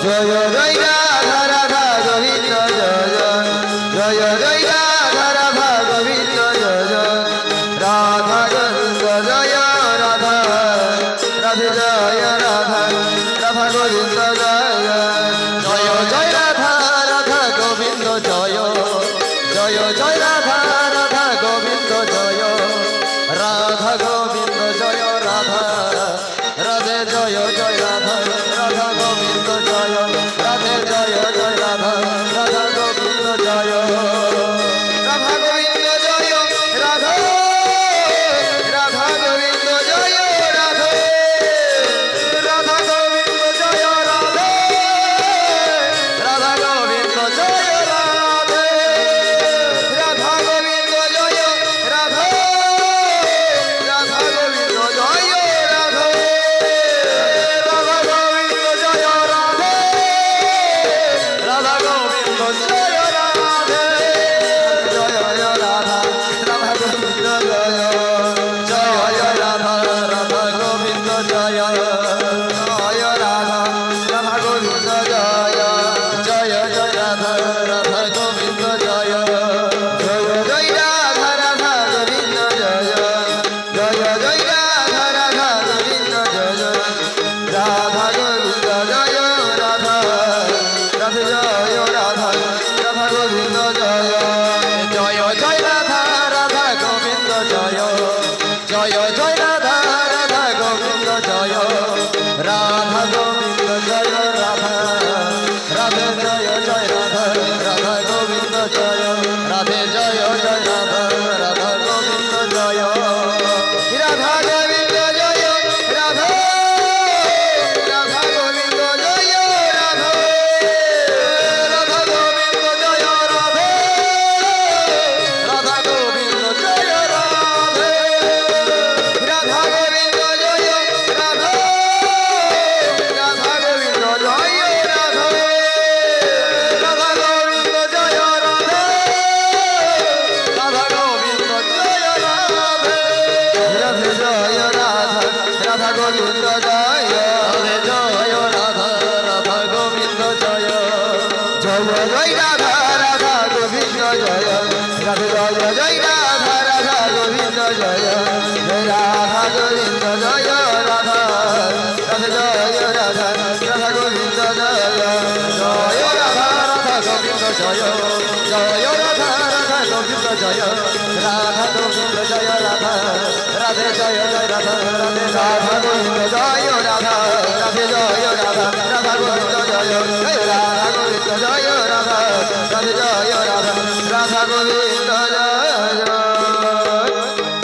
Joy Joy Radha Radha Govinda Joy Joy Joy Radha Radha Govinda Joy Radha Govinda Joy Radha Radhe Joy Radha Radha Govinda Joy Joy Joy Radha Radha Govinda Joy Joy Joy Radha Radha Govinda Joy Radha Govinda Joy Radha Radhe Joy Joy Radha Radha Govinda Joy Radhe Joy Joy Radha Radha Govinda Joy Radha Govinda Joy Radha Radha Govinda Joy Radha Radha Govinda Joy Radha Radha Govinda Joy Radhe Radha Govinda Joy Radha Radha Govinda Joy Radha Radha Govinda Joy Radha Radha Govinda Joy Radhe Joy Joy Radha Radha Govinda Joy Joy Radha Radha Govinda Joy Joy Radha Radha Govinda Joy Joy Joy Radha Radha Govinda Joy Joy Joy Radha Radha Govinda Joy Joy Joy Radha Radha Govinda Joy Radha Govinda Joy Radha Radhe Joy Radha Radha Govinda Joy Joy Joy Radha Radha Govinda Joy Joy Joy Radha Radha Govinda Joy Radha Govinda Joy Radha Radhe Joy Joy Radha Radha Govinda Joy Radhe Joy Joy Radha Radha Govinda Joy Radha Govinda Joy Radha Radha Govinda Joy Radha Radha Govinda Joy Radha Radha Govinda Joy Radhe Radha Govinda Joy Radha Radha Govinda Joy Radha Radha Govinda Joy Radha Radha Govinda Joy Radhe Radhe Joy Radha Radha Govinda Joy Radhe Joy Radha Radha Govinda Joy Joy Joy Radha Radha Govinda Joy Radhe Joy Joy Radha Radha Govinda Joy Joy Radha Govinda Joy Radha Radhe Joy Radha Radha Govinda Joy Joy Radha Radha Govinda Joy Joy Radha Radha Govinda Joy Radha Govinda Joy Radha Radhe Joy Joy Radha Radhe Radha Govinda Joy